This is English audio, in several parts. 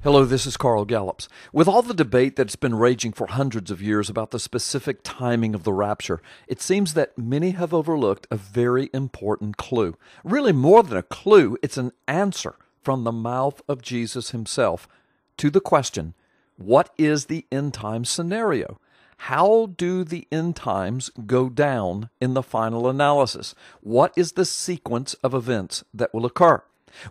Hello, this is Carl Gallups. With all the debate that's been raging for hundreds of years about the specific timing of the rapture, it seems that many have overlooked a very important clue. Really, more than a clue, it's an answer from the mouth of Jesus himself to the question, what is the end time scenario? How do the end times go down in the final analysis? What is the sequence of events that will occur?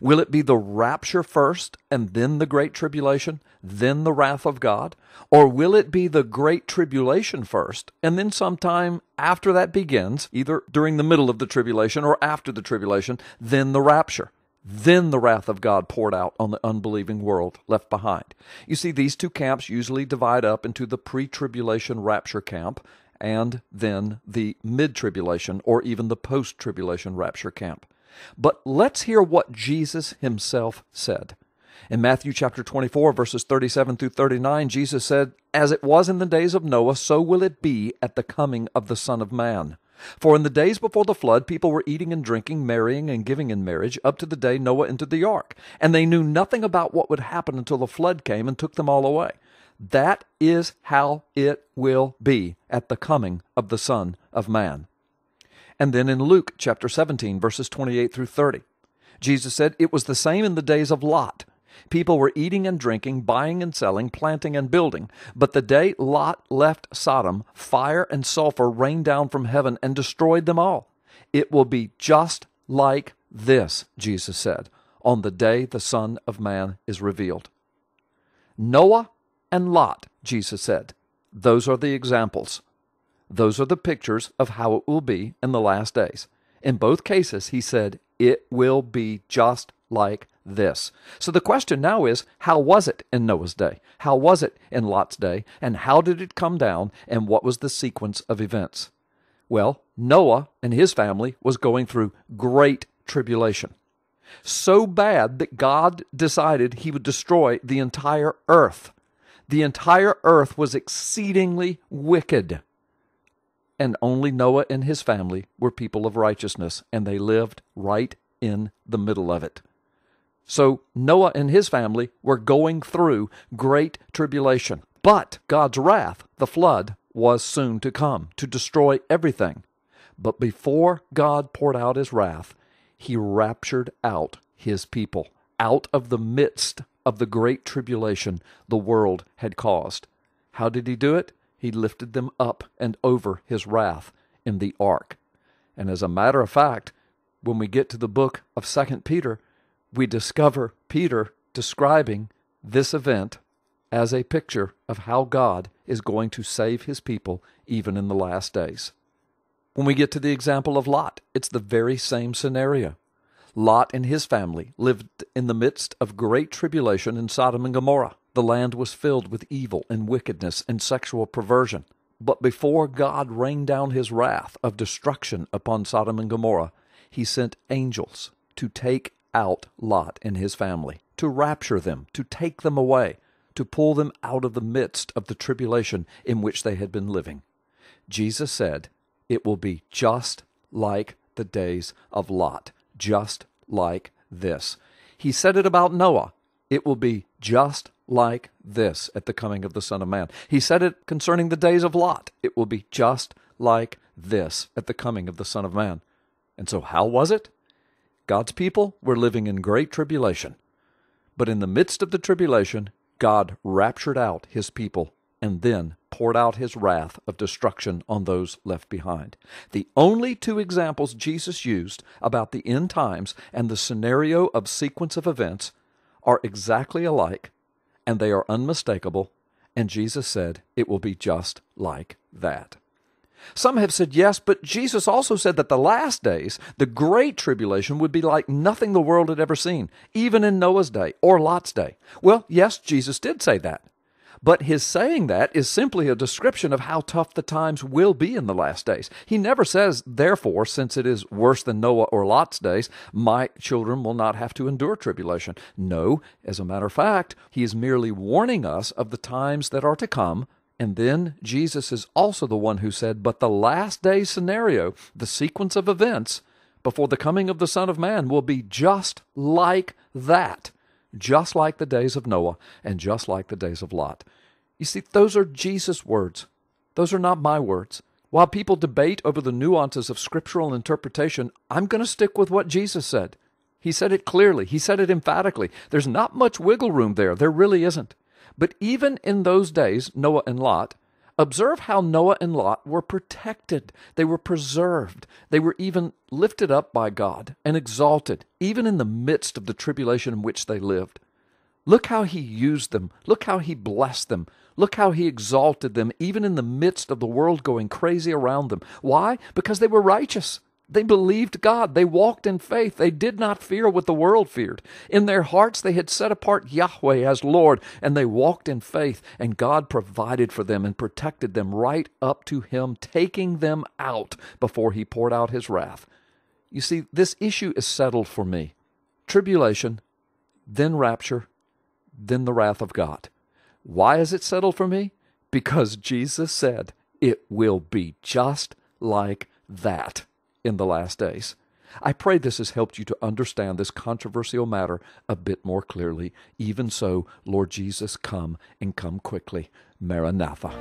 Will it be the rapture first and then the Great Tribulation, then the wrath of God? Or will it be the Great Tribulation first and then sometime after that begins, either during the middle of the tribulation or after the tribulation, then the rapture? Then the wrath of God poured out on the unbelieving world left behind. You see, these two camps usually divide up into the pre-tribulation rapture camp and then the mid-tribulation or even the post-tribulation rapture camp. But let's hear what Jesus himself said. In Matthew chapter 24, verses 37 through 39, Jesus said, "As it was in the days of Noah, so will it be at the coming of the Son of Man. For in the days before the flood, people were eating and drinking, marrying and giving in marriage, up to the day Noah entered the ark. And they knew nothing about what would happen until the flood came and took them all away. That is how it will be at the coming of the Son of Man." And then in Luke chapter 17, verses 28 through 30, Jesus said, "It was the same in the days of Lot. People were eating and drinking, buying and selling, planting and building. But the day Lot left Sodom, fire and sulfur rained down from heaven and destroyed them all. It will be just like this," Jesus said, "on the day the Son of Man is revealed." Noah and Lot, Jesus said, those are the examples. Those are the pictures of how it will be in the last days. In both cases, he said, it will be just like this. So the question now is, how was it in Noah's day? How was it in Lot's day? And how did it come down? And what was the sequence of events? Well, Noah and his family was going through great tribulation. So bad that God decided he would destroy the entire earth. The entire earth was exceedingly wicked. And only Noah and his family were people of righteousness, and they lived right in the middle of it. So Noah and his family were going through great tribulation. But God's wrath, the flood, was soon to come to destroy everything. But before God poured out his wrath, he raptured out his people out of the midst of the great tribulation the world had caused. How did he do it? He lifted them up and over his wrath in the ark. And as a matter of fact, when we get to the book of 2 Peter, we discover Peter describing this event as a picture of how God is going to save his people even in the last days. When we get to the example of Lot, it's the very same scenario. Lot and his family lived in the midst of great tribulation in Sodom and Gomorrah. The land was filled with evil and wickedness and sexual perversion. But before God rained down his wrath of destruction upon Sodom and Gomorrah, he sent angels to take out Lot and his family, to rapture them, to take them away, to pull them out of the midst of the tribulation in which they had been living. Jesus said, it will be just like the days of Lot, just like this. He said it about Noah. It will be just like this at the coming of the Son of Man. He said it concerning the days of Lot. It will be just like this at the coming of the Son of Man. And so how was it? God's people were living in great tribulation. But in the midst of the tribulation, God raptured out his people and then poured out his wrath of destruction on those left behind. The only two examples Jesus used about the end times and the scenario of sequence of events are exactly alike, and they are unmistakable, and Jesus said it will be just like that. Some have said yes, but Jesus also said that the last days, the great tribulation, would be like nothing the world had ever seen, even in Noah's day or Lot's day. Well, yes, Jesus did say that. But his saying that is simply a description of how tough the times will be in the last days. He never says, therefore, since it is worse than Noah or Lot's days, my children will not have to endure tribulation. No, as a matter of fact, he is merely warning us of the times that are to come. And then Jesus is also the one who said, but the last day scenario, the sequence of events before the coming of the Son of Man, will be just like that. just like the days of Noah and just like the days of Lot. You see, those are Jesus' words. Those are not my words. While people debate over the nuances of scriptural interpretation, I'm going to stick with what Jesus said. He said it clearly. He said it emphatically. There's not much wiggle room there. There really isn't. But even in those days, Noah and Lot, observe how Noah and Lot were protected. They were preserved. They were even lifted up by God and exalted, even in the midst of the tribulation in which they lived. Look how he used them. Look how he blessed them. Look how he exalted them, even in the midst of the world going crazy around them. Why? Because they were righteous. They believed God. They walked in faith. They did not fear what the world feared. In their hearts, they had set apart Yahweh as Lord, and they walked in faith, and God provided for them and protected them right up to him, taking them out before he poured out his wrath. You see, this issue is settled for me. Tribulation, then rapture, then the wrath of God. Why is it settled for me? Because Jesus said it will be just like that in the last days. I pray this has helped you to understand this controversial matter a bit more clearly. Even so, Lord Jesus, come and come quickly. Maranatha.